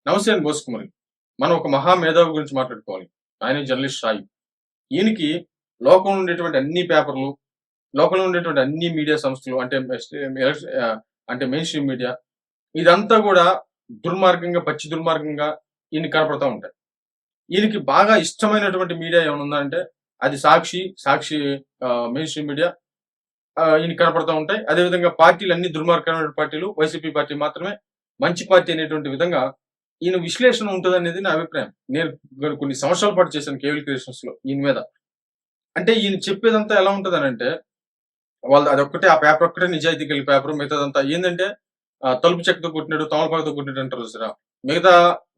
నమస్తే అండి బోసుకుమరి. మనం ఒక మహా మేధావి గురించి మాట్లాడుకోవాలి. ఆయన జర్నలిస్ట్ రాయి. ఈయనకి లోకంలో ఉండేటువంటి అన్ని పేపర్‌లు, లోకంలో ఉండేటువంటి అన్ని మీడియా సంస్థలు అంటే అంటే మెయిన్ స్ట్రీమ్ మీడియా ఇదంతా గూడా దుర్మార్గంగా, పచ్చి దుర్మార్గంగా ఈయనకి కనపడతా ఉంటాయి. ఈయనకి బాగా ఇష్టమైనటువంటి మీడియా ఏమైనా ఉందా అంటే అది సాక్షి మెయిన్ స్ట్రీమ్ మీడియా ఈయనకి కనపడతా ఉంటాయి. అదేవిధంగా పార్టీలన్నీ దుర్మార్గమైన పార్టీలు. వైసీపీ పార్టీ మాత్రమే మంచి పార్టీ అనేటువంటి విధంగా ఈయన విశ్లేషణ ఉంటదనేది నా అభిప్రాయం. నేను కొన్ని సంవత్సరాల పాటు చేశాను కేబుల్ క్రియేషన్స్‌లో ఈయన మీద. అంటే ఈయన చెప్పేదంతా ఎలా ఉంటదనంటే, వాళ్ళది అదొక్కటే ఆ పేపర్ ఒక్కటే నిజాయితీ కలిగిన పేపర్. మిగతాదంతా ఏందంటే తలుపు చెక్కతో కొట్టినట్టు, తమలపాకుతో కొట్టినట్టు అంటారు చూసారా? మిగతా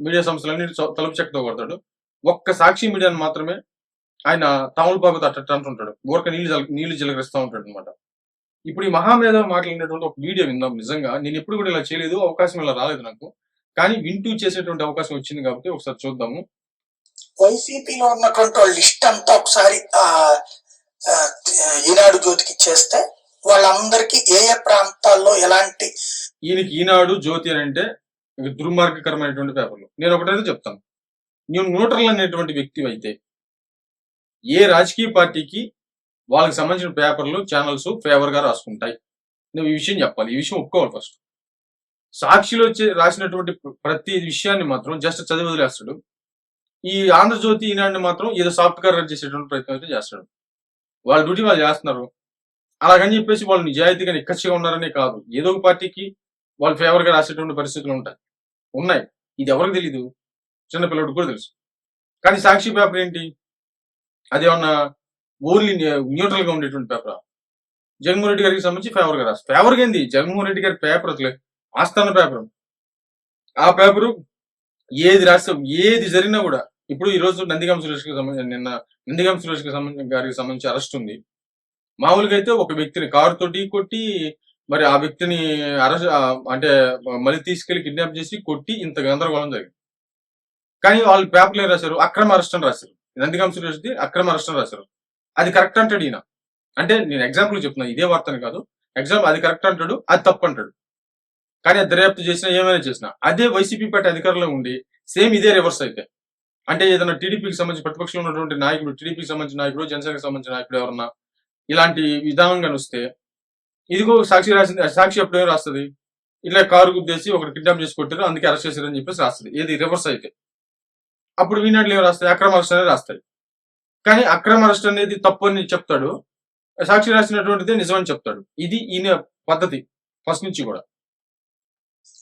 మీడియా సంస్థలన్నీ తలుపు చెక్కతో కొడతాడు. ఒక్క సాక్షి మీడియాని మాత్రమే ఆయన తమలపాకుతో అట్టట్టు అంటుంటాడు. ఊరక నీళ్లు చిలకరిస్తా ఉంటాడనమాట. ఇప్పుడు ఈ మహామేధావి మాట్లాడినటువంటి ఒక వీడియో విందాం నిజంగా. నేనెప్పుడు కూడా ఇలా చేయలేదు. అవకాశం ఇలా రాలేదు నాకు. కానీ వింటూ చేసేటువంటి అవకాశం వచ్చింది కాబట్టి ఒకసారి చూద్దాము. వైసీపీలో ఉన్నటువంటి వాళ్ళ లిస్ట్ అంతా ఒకసారి ఈనాడు జ్యోతికి ఇచ్చేస్తే వాళ్ళందరికీ ఏ ఏ ప్రాంతాల్లో ఎలాంటి ఈయనకి ఈనాడు జ్యోతి అని అంటే దుర్మార్గకరమైనటువంటి పేపర్లు. నేను ఒకటైతే చెప్తాను. నువ్వు న్యూట్రల్ అనేటువంటి వ్యక్తి అయితే ఏ రాజకీయ పార్టీకి వాళ్ళకి సంబంధించిన పేపర్లు, ఛానల్స్ ఫేవర్ గా రాసుకుంటాయి. నువ్వు ఈ విషయం చెప్పాలి. ఈ విషయం ఒప్పుకోవాలి ఫస్ట్. సాక్షిలో రాసినటువంటి ప్రతి విషయాన్ని మాత్రం జస్ట్ చదివి వదిలేస్తాడు. ఈ ఆంధ్రజ్యోతి ఈనాడిని మాత్రం ఏదో సాఫ్ట్ కవర్ చేసేటువంటి ప్రయత్నం అయితే చేస్తాడు. వాళ్ళ డ్యూటీ వాళ్ళు చేస్తున్నారు. అలాగని చెప్పేసి వాళ్ళు నిజాయితీగా నిక్కచ్చిగా ఉన్నారనే కాదు. ఏదో ఒక పార్టీకి వాళ్ళు ఫేవర్ గా రాసేటువంటి పరిస్థితులు ఉన్నాయి. ఇది ఎవరికి తెలీదు? చిన్నపిల్లడికి కూడా తెలుసు. కానీ సాక్షి పేపర్ ఏంటి? అదేమన్నా ఓన్లీ న్యూట్రల్ గా ఉండేటువంటి పేపర్. జగన్మోహన్ రెడ్డి గారికి సంబంధించి ఫేవర్ గా రాస్తారు. ఫేవర్ గా ఏంది? జగన్మోహన్ రెడ్డి గారి పేపర్ అసలే ఆస్థాన పేపర్. ఆ పేపరు ఏది రాస్తాం, ఏది జరిగినా కూడా ఇప్పుడు ఈ రోజు నందిగామ సురేష్ కి సంబంధించి నిన్న నందిగామ సురేష్ గారికి సంబంధించి అరెస్ట్ ఉంది. మామూలుగా అయితే ఒక వ్యక్తిని కారు తోటి కొట్టి మరి ఆ వ్యక్తిని అరెస్ట్ అంటే మళ్ళీ తీసుకెళ్లి కిడ్నాప్ చేసి కొట్టి ఇంత గందరగోళం జరిగింది. కానీ వాళ్ళు పేపర్లు ఏం రాశారు? అక్రమ అరెస్ట్ అని రాశారు. నందిగామ సురేష్ ది అక్రమ అరెస్ట్ అని రాశారు. అది కరెక్ట్ అంటాడు ఈయన. అంటే నేను ఎగ్జాంపుల్ చెప్తున్నా, ఇదే వార్తని కాదు. ఎగ్జాంపుల్ అది కరెక్ట్ అంటాడు, అది తప్పు అంటాడు. కానీ అది దర్యాప్తు చేసినా ఏమైనా చేసినా అదే వైసీపీ పార్టీ అధికారంలో ఉండి సేమ్ ఇదే రివర్స్ అయితే అంటే ఏదైనా టీడీపీకి సంబంధించి ప్రతిపక్షంలో ఉన్నటువంటి నాయకుడు, టీడీపీకి సంబంధించిన నాయకుడు, జనసేనకి సంబంధించిన నాయకుడు ఎవరన్నా ఇలాంటి విధానంగా వస్తే ఇదిగో సాక్షి ఎప్పుడేమో రాస్తుంది, ఇట్లా కారు గుద్దేసి ఒకటి కిడ్నాప్ చేసి కొట్టారు అందుకే అరెస్ట్ చేశారు అని చెప్పేసి రాస్తుంది. ఏది రివర్స్ అయితే అప్పుడు వీనాట్లు ఏమి రాస్తాయి? అక్రమ అరెస్ట్ అనేది రాస్తాయి. కానీ అక్రమ అరెస్ట్ అనేది తప్పు అని చెప్తాడు, సాక్షి రాసినటువంటిది నిజమని చెప్తాడు. ఇది ఈయన పద్ధతి ఫస్ట్ నుంచి కూడా.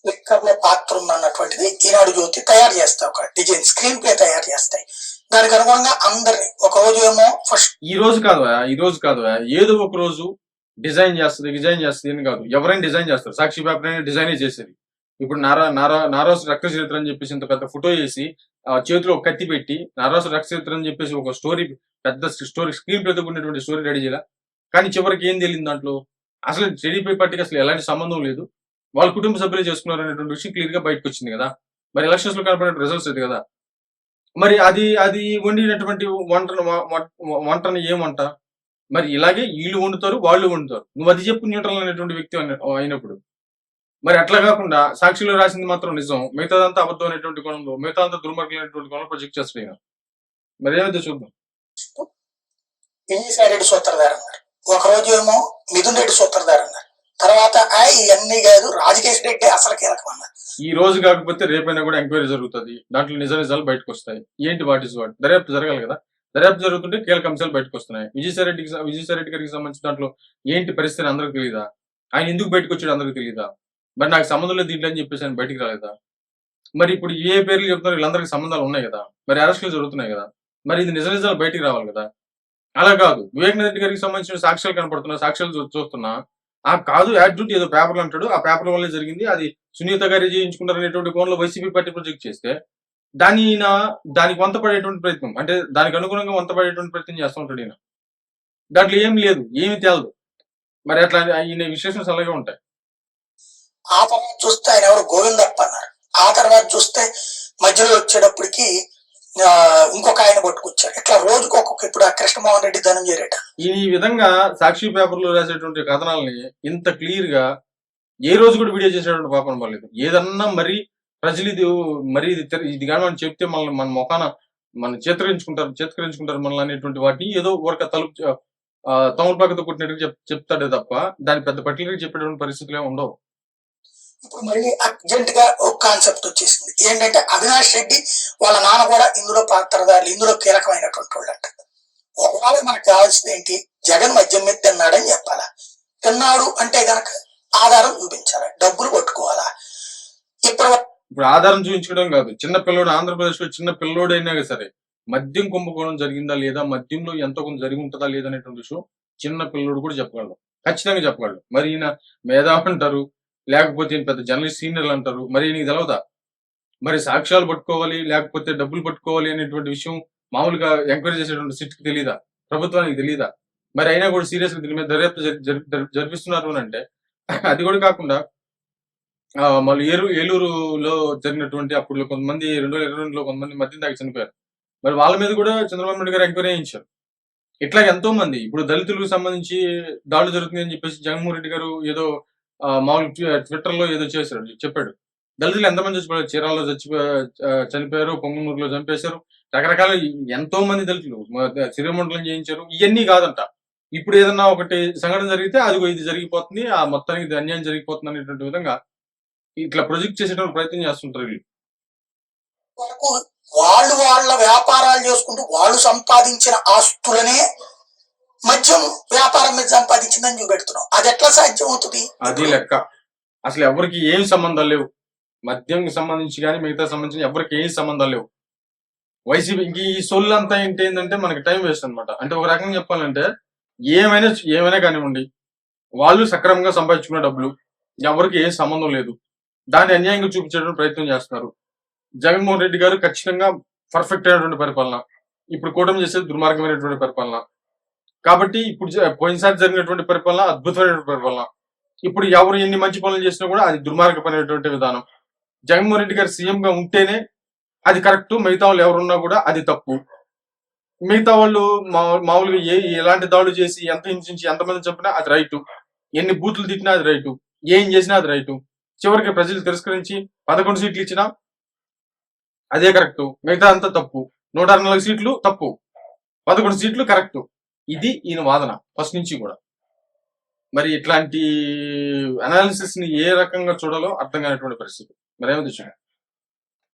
లిక్కర్లో పాత్ర ఉందన్నటువంటిది ఈనాడు జ్యోతి తయారు చేస్తాయి. ఒక డిజైన్ స్క్రీన్ ప్లే తయారు చేస్తాయి. దానికి అనుగుణంగా అందరిని ఒక రోజు ఏమో ఫస్ట్ ఈ రోజు కాదు ఏదో ఒక రోజు డిజైన్ చేస్తుంది అని కాదు. ఎవరైనా డిజైన్ చేస్తారు. సాక్షి పేపర్ అయినా డిజైనే చేసేది. ఇప్పుడు నారాసు రక్త చరిత్ర అని చెప్పేసి ఇంత పెద్ద ఫోటో వేసి చేతిలో ఒక కత్తి పెట్టి నారాసు రక్త చరిత్ర అని చెప్పేసి ఒక స్టోరీ, పెద్ద స్టోరీ, స్క్రీన్ ప్లేతో ఉన్నటువంటి స్టోరీ రెడీ చేయాల. కానీ చివరికి ఏం తెలియదు దాంట్లో. అసలు టీడీపీ పార్టీకి అసలు ఎలాంటి సంబంధం లేదు. వాళ్ళ కుటుంబ సభ్యులు చేసుకున్నారు అనేటువంటి విషయం క్లియర్ గా బయటకు వచ్చింది కదా. మరి ఎలక్షన్స్ లో కనపడే రిజల్ట్స్ అది కదా. మరి అది వండినటువంటి వంటని ఏమంట? మరి ఇలాగే వీళ్ళు వండుతారు, వాళ్ళు వండుతారు. నువ్వు అది చెప్పు న్యూట్రల్ అనేటువంటి వ్యక్తి అయినప్పుడు. మరి అట్లా కాకుండా సాక్షిలో రాసింది మాత్రం నిజం, మిగతాదంతా అబద్ధం అనేటువంటి కోణంలో, మిగతాదంతా దుర్మార్గమైనటువంటి కోణంలో ప్రొజెక్ట్ చేస్తాడు. మరి ఏమైతే చూద్దాం. విజయసాయిరెడ్డి సూత్రధారు అన్నారు, ఒక రోజు ఏమో మిథున్ రెడ్డి సూత్రధారు అన్నారు, తర్వాత ఇవన్నీ కాదు రాజకేష్ రెడ్డి అసలు కీలకం అన్నారు. ఈ రోజు కాకపోతే రేపైనా కూడా ఎంక్వైరీ జరుగుతుంది. దాంట్లో నిజాలు బయటకు వస్తాయి. ఏంటి వాట్ దర్యాప్తు జరగాలి కదా. దర్యాప్తు జరుగుతుంటే కీలక అంశాలు బయటకు వస్తున్నాయి. విజయసాయిరెడ్డి గారికి సంబంధించిన దాంట్లో ఏంటి పరిస్థితి అందరికి తెలియదా? ఆయన ఎందుకు బయటకు వచ్చాడు అందరికి తెలియదా? మరి నాకు సంబంధం లేదు దీంట్లో అని చెప్పేసి ఆయన బయటికి రాలేదా? మరి ఇప్పుడు ఏ పేర్లు చెప్తున్నారు? వీళ్ళందరికీ సంబంధాలు ఉన్నాయి కదా. మరి అరెస్టులు జరుగుతున్నాయి కదా. మరి ఇది నిజాలు బయటికి రావాలి కదా. అలా కాదు, వివేకానంద రెడ్డి గారికి సంబంధించిన సాక్ష్యాలు కనపడుతున్నా, సాక్ష్యాలు చూస్తున్నా కాదు యాడ్జూట్ ఏదో పేపర్లు అంటాడు, ఆ పేపర్ వల్లే జరిగింది, అది సునీత గారి చేయించుకుంటారు అనేటువంటి కోణంలో వైసీపీ పార్టీ ప్రొజెక్ట్ చేస్తే దానికి వంతపడేటువంటి ప్రయత్నం, అంటే దానికి అనుగుణంగా వంతపడేటువంటి ప్రయత్నం చేస్తూ ఉంటాడు ఈయన. దాంట్లో ఏం లేదు, ఏమి తేలదు. మరి అట్లా ఈయన విశ్లేషణలు అలాగే ఉంటాయి. ఆ తర్వాత చూస్తే ఆయన ఎవరు గోవిందప్ప అన్నారు. ఆ తర్వాత చూస్తే మధ్యలో వచ్చేటప్పటికి ఇంకొక ఆయన పట్టుకొచ్చారు. ఇట్లా రోజుకు ఒక్కొక్క, ఇప్పుడు కృష్ణమోహన్ రెడ్డి, ధనంజయ రెడ్డి. ఈ విధంగా సాక్షి పేపర్లో రాసేటువంటి కథనాలని ఇంత క్లియర్ గా ఏ రోజు కూడా వీడియో చేసేటువంటి పాపం పర్లేదు. ఏదన్నా మరి ప్రజలు ఇది మరి ఇది కానీ మనం చెప్తే మన మొఖాన మన చేతకరించుకుంటారు మనల్ని అనేటువంటి వాటిని ఏదో ఊరక తమలపాకుతో కొట్టినట్టుగా చెప్తాడే తప్ప దాని పెద్ద పర్టికులర్ చెప్పేటువంటి పరిస్థితులు ఏమి ఉండవు. ఇప్పుడు మళ్ళీ అర్జెంట్ గా ఒక కాన్సెప్ట్ వచ్చేసింది ఏంటంటే అవినాష్ రెడ్డి వాళ్ళ నాన్న కూడా ఇందులో పాత్రధారులు, ఇందులో కీలకమైనటువంటి వాళ్ళు అంట. ఒకవేళ మనకు కావాల్సింది ఏంటి, జగన్ మద్యం మీద తిన్నాడని చెప్పాలా, తిన్నాడు అంటే గనక ఆధారం చూపించాలా, డబ్బులు పట్టుకోవాలా. ఇప్పుడు ఆధారం చూపించడం కాదు, చిన్న పిల్లోడు ఆంధ్రప్రదేశ్ లో చిన్న పిల్లోడైనా సరే మద్యం కుంభకోణం జరిగిందా లేదా, మద్యంలో ఎంతో కొంత జరిగి ఉంటుందా లేదా అనేటువంటి విషయం చిన్న పిల్లోడు కూడా చెప్పగలడు, ఖచ్చితంగా చెప్పగలడు. మరి ఈయన మేధావి అంటారు, లేకపోతే పెద్ద జర్నలిస్ట్ సీనియర్లు అంటారు, మరి నీకు తెలవదా? మరి సాక్ష్యాలు పట్టుకోవాలి లేకపోతే డబ్బులు పట్టుకోవాలి అనేటువంటి విషయం మామూలుగా ఎంక్వైరీ చేసేటువంటి సిట్కి తెలియదా, ప్రభుత్వానికి తెలియదా? మరి అయినా కూడా సీరియస్ గా దీని మీద దర్యాప్తు జరిపిస్తున్నారు అని అంటే అది కూడా కాకుండా మళ్ళీ ఏలూరులో జరిగినటువంటి అప్పుడు కొంతమంది 2022లో కొంతమంది మద్యం తాగి చనిపోయారు. మరి వాళ్ళ మీద కూడా చంద్రబాబు నాయుడు గారు ఎంక్వైరీ చేయించారు. ఇట్లా ఎంతో మంది ఇప్పుడు దళితులకు సంబంధించి దాడులు జరుగుతుంది అని చెప్పేసి జగన్మోహన్ రెడ్డి గారు ఏదో మామూలు ట్విట్టర్ లో ఏదో చేశాడు, చెప్పాడు. దళితులు ఎంతమంది చచ్చిపోయారు, చీరాల్లో చనిపోయారు, పొంగనూరులో చంపేశారు, రకరకాల ఎంతో మంది దళితులు సిరిమండలం చేయించారు. ఇవన్నీ కాదంట, ఇప్పుడు ఏదన్నా ఒకటి సంఘటన జరిగితే అదిగో ఇది జరిగిపోతుంది, ఆ మొత్తానికి ఇది అన్యాయం జరిగిపోతుంది అనేటువంటి విధంగా ఇట్లా ప్రొజెక్ట్ చేసేటువంటి ప్రయత్నం చేస్తుంటారు వీళ్ళు. వాళ్ళు వాళ్ళ వ్యాపారాలు చేసుకుంటూ వాళ్ళు సంపాదించిన ఆస్తులనే మద్యం వ్యాపారం మీద సంపాదించిందని చూపెడుతున్నాం. అది ఎట్లా సాధ్యం అవుతుంది? అది లెక్క. అసలు ఎవరికి ఏం సంబంధాలు లేవు, మద్యం సంబంధించి కానీ మిగతా సంబంధించి ఎవరికి ఏం సంబంధాలు లేవు. వైసీపీ ఇంక ఈ సొల్లు అంతా ఏంటంటే మనకి టైం వేస్ట్ అనమాట. అంటే ఒక రకంగా చెప్పాలంటే ఏమైనా కానివ్వండి, వాళ్ళు సక్రమంగా సంపాదించుకున్న డబ్బులు ఎవరికి ఏ సంబంధం లేదు, దాన్ని అన్యాయంగా చూపించేటువంటి ప్రయత్నం చేస్తున్నారు. జగన్మోహన్ రెడ్డి గారు ఖచ్చితంగా పర్ఫెక్ట్ అయినటువంటి పరిపాలన, ఇప్పుడు కూటమి చేసేది దుర్మార్గమైనటువంటి పరిపాలన. కాబట్టి ఇప్పుడు పోయినసారి జరిగినటువంటి పరిపాలన అద్భుతమైనటువంటి పరిపాలన. ఇప్పుడు ఎవరు ఎన్ని మంచి పనులు చేసినా కూడా అది దుర్మార్గమైనటువంటి విధానం. జగన్మోహన్ రెడ్డి గారు సీఎం గా ఉంటేనే అది కరెక్ట్, మిగతా వాళ్ళు ఎవరున్నా కూడా అది తప్పు. మిగతా వాళ్ళు మామూలుగా ఎలాంటి దాడులు చేసి ఎంత హింసించి ఎంతమంది చంపినా అది రైటు, ఎన్ని బూతులు తిట్టినా అది రైటు, ఏం చేసినా అది రైటు. చివరికి ప్రజలు తిరస్కరించి 11 సీట్లు ఇచ్చినా అదే కరెక్ట్, మిగతా అంతా తప్పు. 164 సీట్లు తప్పు, 11 సీట్లు కరెక్ట్. ఇది ఈయన వాదన ఫస్ట్ నుంచి కూడా. మరి ఇట్లాంటి అనాలిసిస్ ని ఏ రకంగా చూడాలో అర్థం కానటువంటి పరిస్థితి. మరేమో చూడండి.